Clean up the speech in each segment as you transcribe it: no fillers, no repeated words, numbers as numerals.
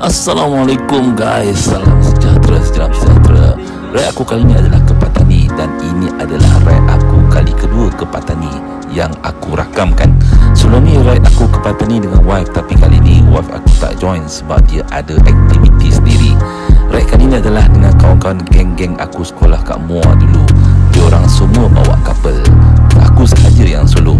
Assalamualaikum guys, salam sejahtera. Ride aku kali ini adalah ke Patani, dan ini adalah ride aku kali kedua ke Patani yang aku rakamkan. Sebelum ni ride aku ke Patani dengan wife, tapi kali ni wife aku tak join sebab dia ada aktiviti sendiri. Ride kali ni adalah dengan kawan-kawan geng-geng aku sekolah kat Muar dulu. Diorang semua bawa couple, aku sahaja yang solo.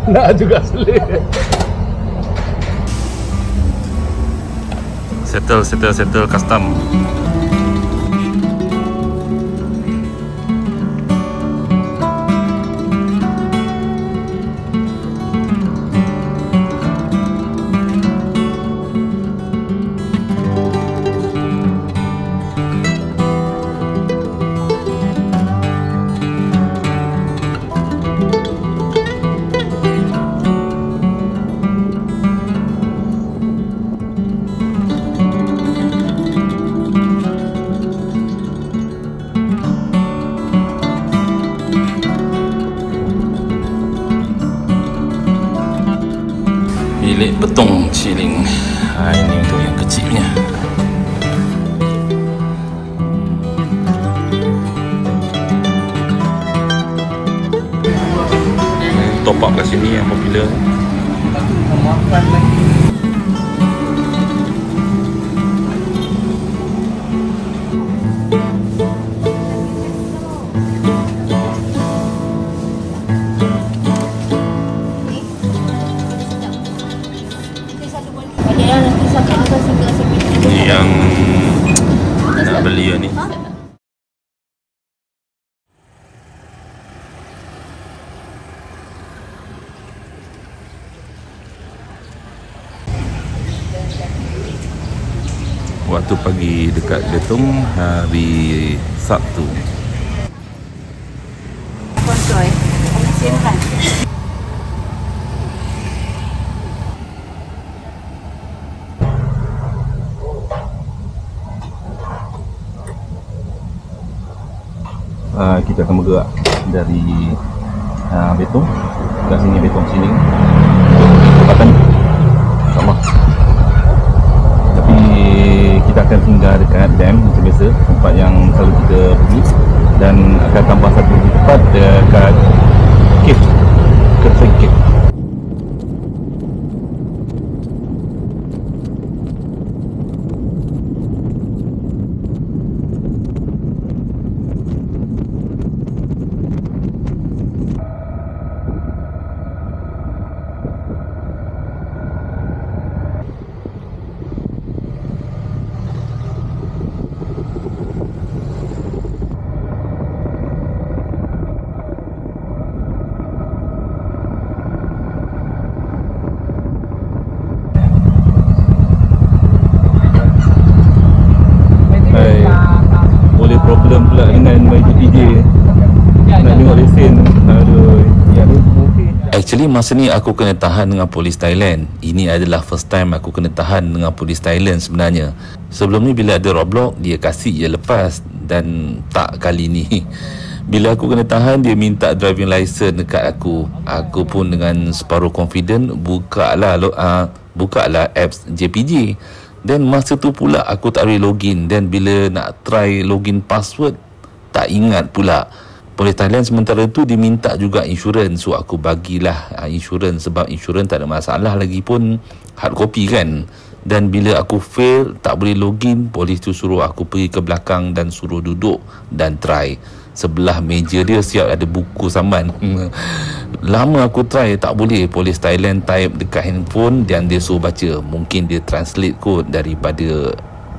Nak juga selit. Settle custom. Bilik betung chilling. Ini untuk yang kecilnya. Top up kat sini yang popular. Makan lagi. Yang nak beli ni. 1 pagi dekat Betong hari Sabtu. Kontrol, simpan. Kita akan bergerak dari Betong kat sini, Betong sini tempatan sama, tapi kita akan tinggal dekat dam macam biasa, tempat yang selalu kita pergi, dan akan tambah satu tempat dekat cave, Kersing Cave. Boleh problem pula dengan MyGTJ, nak tengok lesen. Aduh, ya tu. Actually masa ni aku kena tahan dengan polis Thailand. Ini adalah first time aku kena tahan dengan polis Thailand sebenarnya. Sebelum ni bila ada roadblock, dia kasih je lepas, dan tak kali ni. Bila aku kena tahan, dia minta driving license dekat aku. Aku pun dengan separuh confident bukalah apps JPJ. Dan masa tu pula aku tak boleh login. Dan bila nak try login password, tak ingat pula. Polis Thailand sementara tu dia minta juga insurans. So aku bagilah insurans, sebab insurans tak ada masalah, lagi pun hard copy kan. Dan bila aku fail, tak boleh login, polis tu suruh aku pergi ke belakang dan suruh duduk dan try. Sebelah meja dia siap ada buku saman. Lama aku try, tak boleh. Polis Thailand type dekat handphone dan dia suruh baca. Mungkin dia translate kot daripada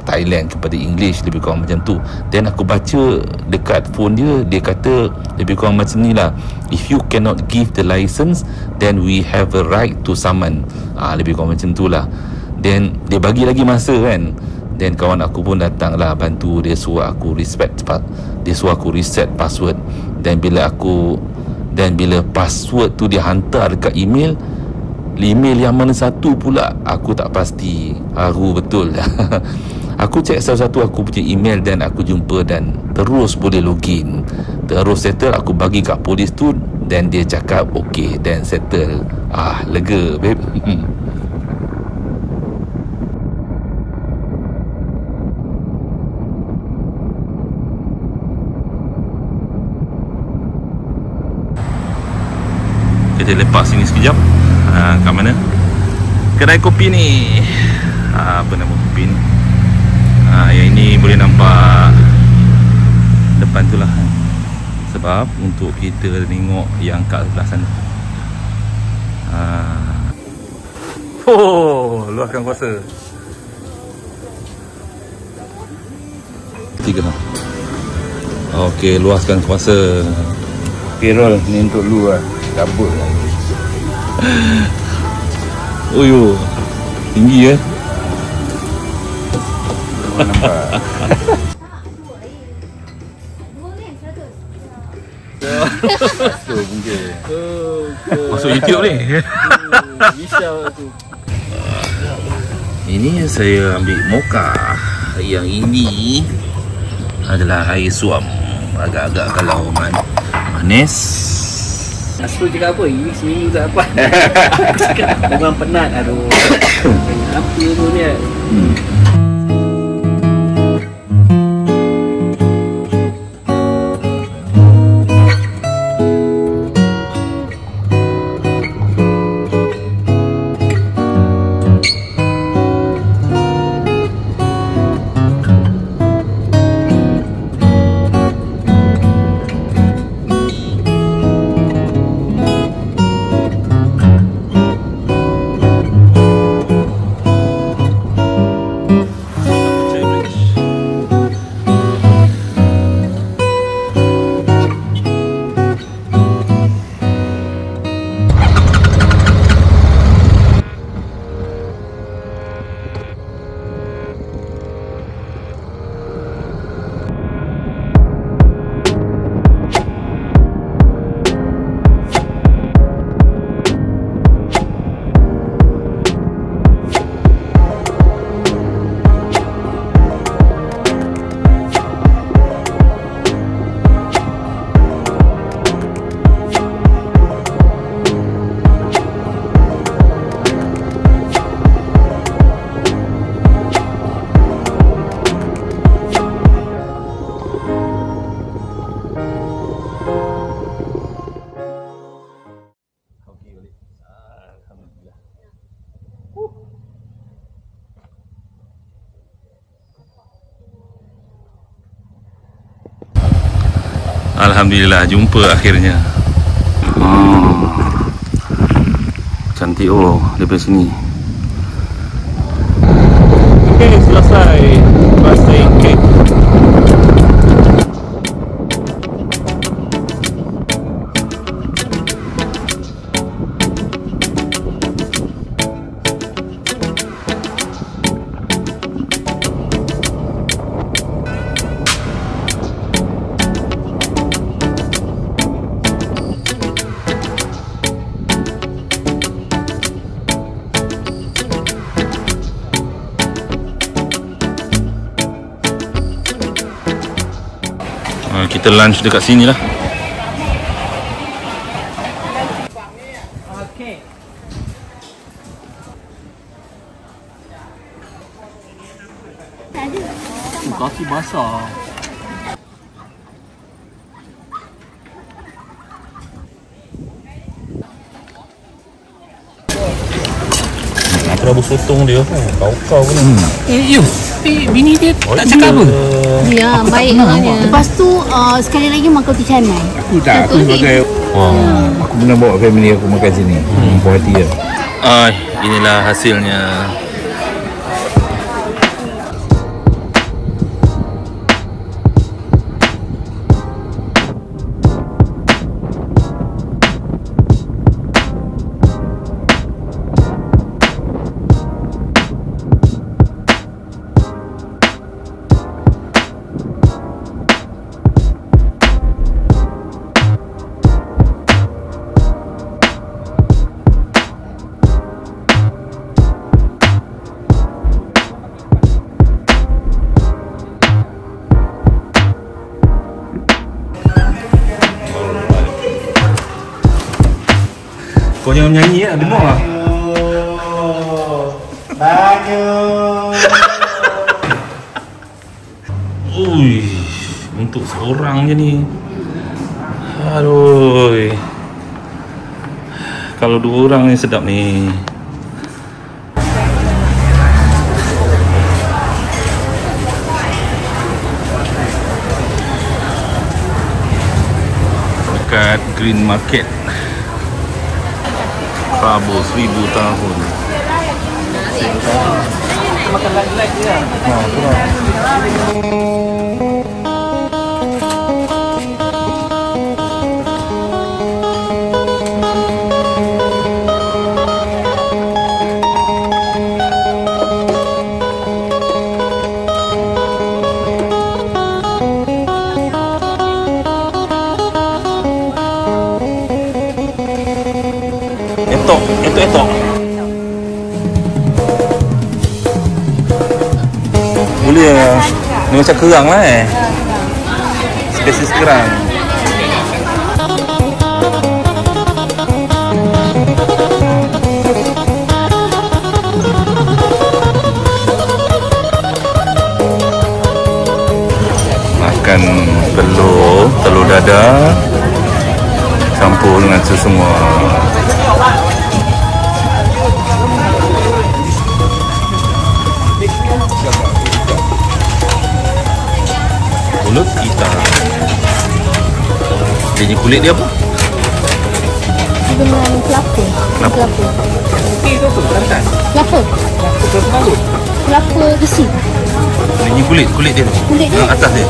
Thailand kepada English, lebih kurang macam tu. Dan aku baca dekat phone dia, dia kata lebih kurang macam ni lah: if you cannot give the license, then we have a right to summon. Lebih kurang macam tu lah. Dan dia bagi lagi masa kan. Dan kawan aku pun datang lah bantu. Dia suruh aku reset password. Dan bila password tu dia hantar dekat email yang mana satu pula aku tak pasti. Haru betul. Aku cek satu-satu aku punya email dan aku jumpa, dan terus boleh login, terus settle. Aku bagi kat polis tu dan dia cakap okey, dan settle. Lega babe. Kita lepak sini sekejap. Kat mana? Kedai kopi ni. Apa nama kopi ni? Yang ini boleh nampak depan tu lah. Sebab untuk kita tengok yang kat sebelah sana. Luaskan kuasa. 3. Okey, luaskan kuasa. Pirol ni untuk lu lah. Kabut lah. Tinggi ya. Nampak. Masuk YouTube ni. Ini saya ambil mocha. Yang ini adalah air suam. Agak-agak kalau manis. Asal cakap apa? Ini seminggu tak apa. Memang penat. Aduh. Apa tu ni? Alhamdulillah jumpa akhirnya. Cantik daripada sini. Okey, selesai birthday cake. Kita lunch dekat sini lah. Okey. Kaki basah. Prabu sotong dia kau ni. Bini dia tak cakap apa? Ya, baik orangnya. Lepas tu sekali lagi makan roti canai. Aku tak, aku sebagai aku pernah bawa family aku makan sini. Puas hati lah. Inilah hasilnya. Kau jangan menyanyi ya, dengar lah. Ui, untuk seorang je ni. Aduh. Kalau 2 orang ni sedap ni. Dekat Green Market. Prabu 1000 tahun. Makan light-light je lah. Etok. Boleh ni macam kerang lah spesies kerang. Makan telur dadar campur dengan tu semua. Kulit hitam. Dia kulit dia apa? Dengan kelapa. Kelapa. Itu apa? Kelantan? Kelapa. Kelapa isi. Ini kulit dia. Kulit dia? Atas dia.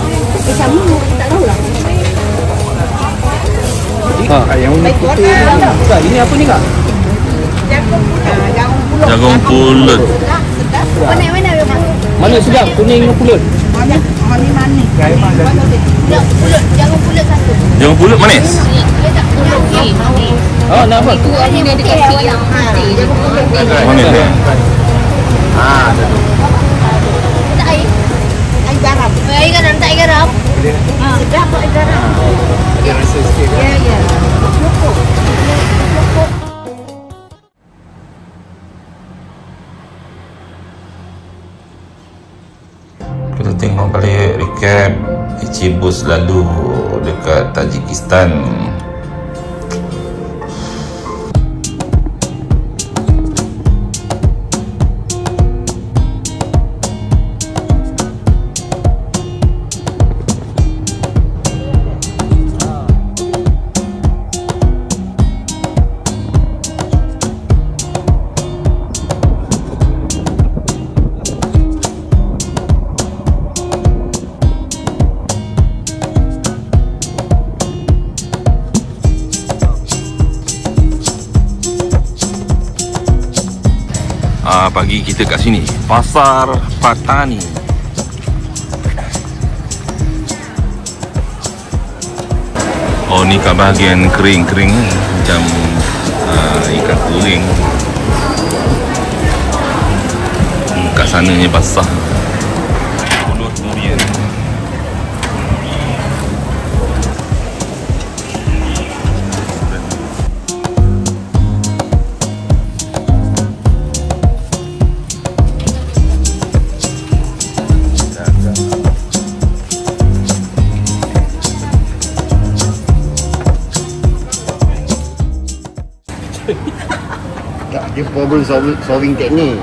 Sama, tak tahulah. Yang unik putih. Kak, ini apa ni kak? Jagung pulut. Mana memang? Mana sedap? Kuning dengan pulut. Manis. Jagung pulut satu. Jagung pulut manis. Dia tak pulut ni. Oh, nak apa? Itu ada dekat sini yang jagung pulut ni. Manis dia. Tak air. Air garam. Air garam, tak air garam. Sedap air garam. Ada rasa sikit kan? Ya. Kita tengok balik recap Icibus lalu dekat Tajikistan. Pagi kita kat sini, Pasar Patani. Oh, ni kat bahagian kering-kering ni, macam ikan kuring. Kat sananya basah. Mulut durian. Tak, dia problem solving teknik.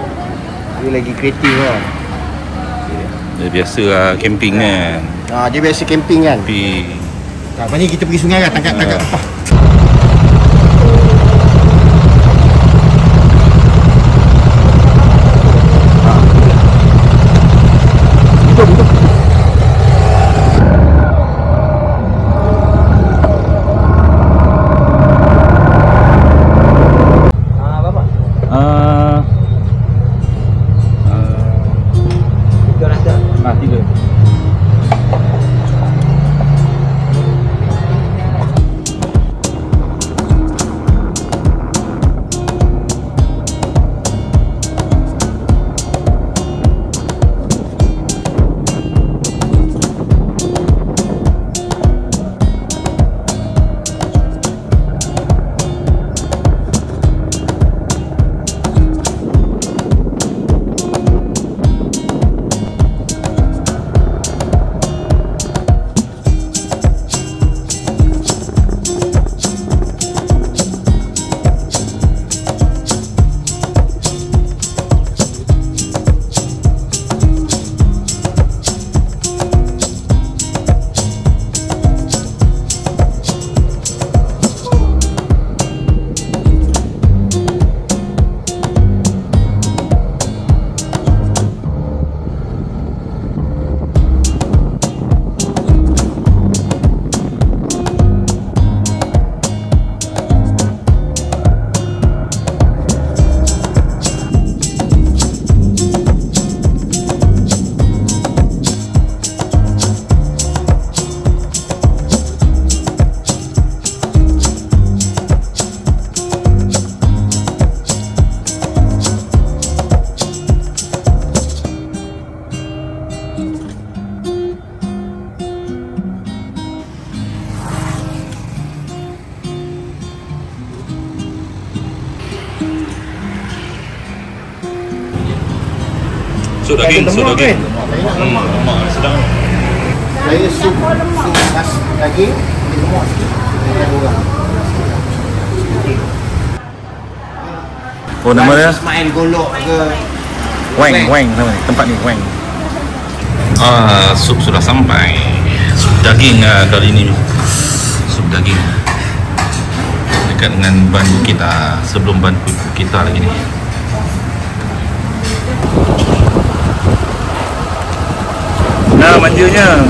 Dia lagi kreatif lah. Dia biasa lah camping kan. Dia biasa camping kan. Tapi Lepas ni kita pergi sungai lah, tangkap apa. Sup daging, sup daging. Lemak sedang. Saya sup nasi daging, lemak sikit. Oh, nama dia? Ismail Golok ke Weng nama ni, tempat ni Weng. Sup sudah sampai. Sup daging kali ini. Sup daging. Dekat dengan ban kita, sebelum ban kita lagi ni. Nah, manjanya.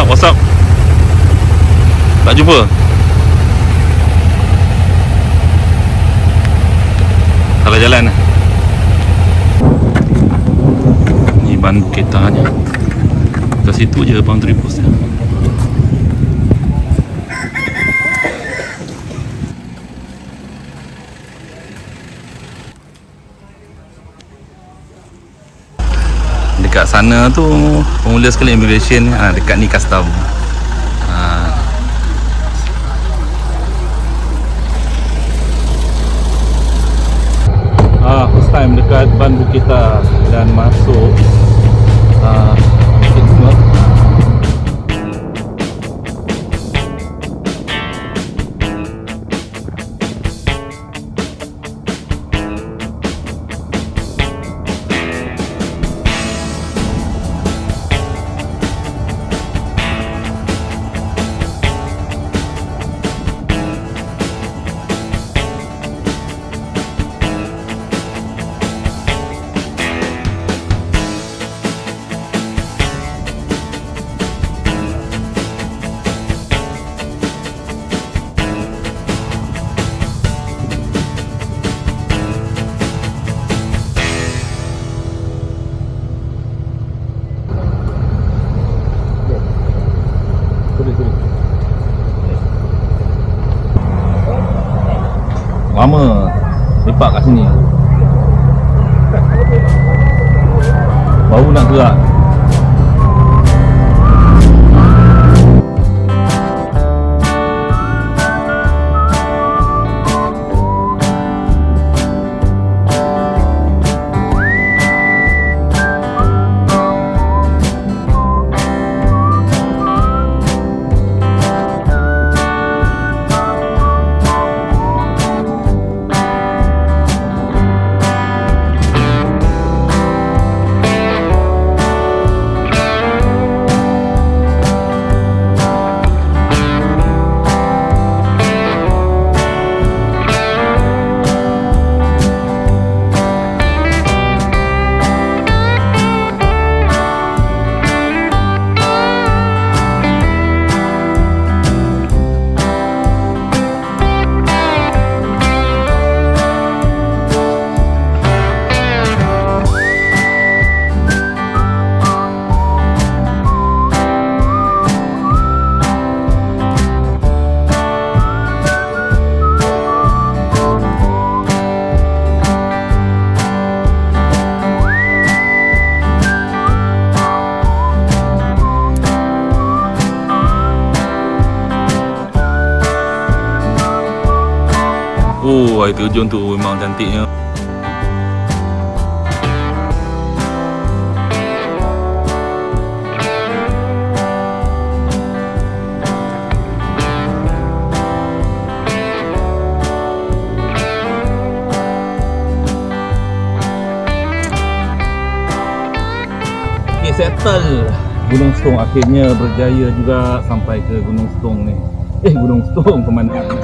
What's up? Tak jumpa? Salah jalan. Ni ban ketanya. Kat situ je boundary post dia. Dekat sana tu pemula sekali immigration, dekat ni custom. First time dekat Ban Bukita dan masuk Lepak kat sini. Baru nak gerak. Oh, air terjun tu memang cantiknya. Okay, settle. Gunung Setong akhirnya berjaya juga sampai ke Gunung Setong ni. Gunung Setong pemandangan.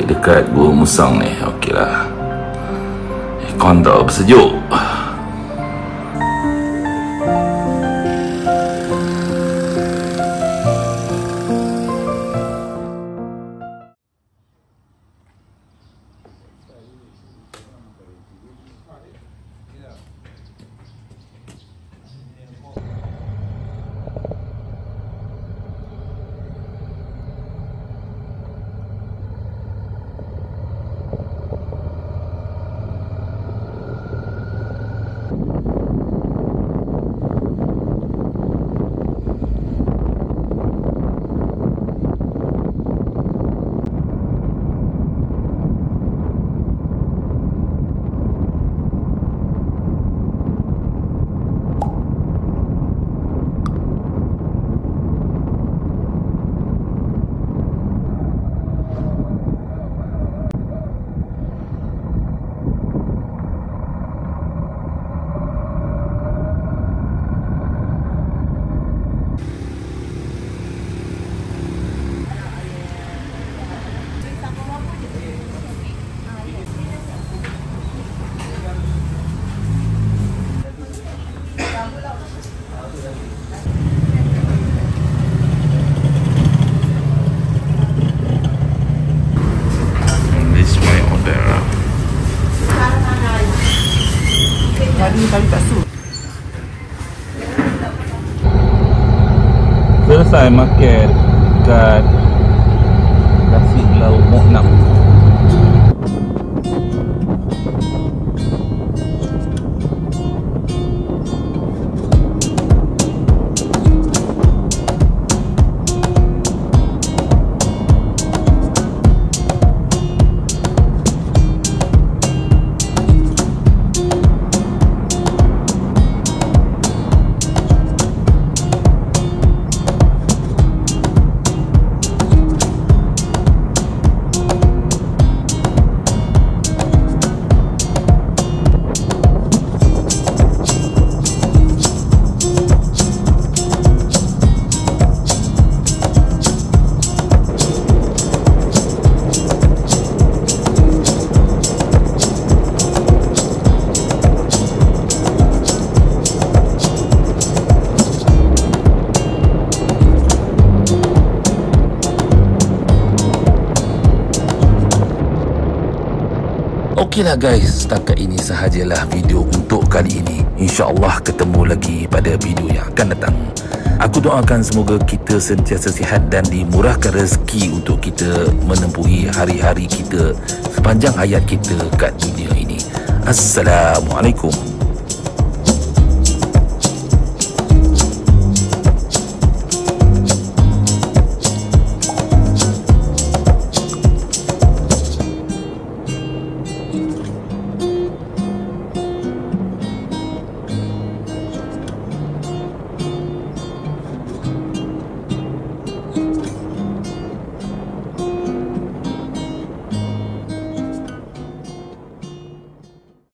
Dekat Gua Musang ni, okey lah. Aircon tak bersejuk. Selesai makan kat nasi lauk Mok Nam. Okeylah guys, setakat ini sahajalah video untuk kali ini. InsyaAllah ketemu lagi pada video yang akan datang. Aku doakan semoga kita sentiasa sihat dan dimurahkan rezeki untuk kita menempuhi hari-hari kita sepanjang hayat kita kat dunia ini. Assalamualaikum.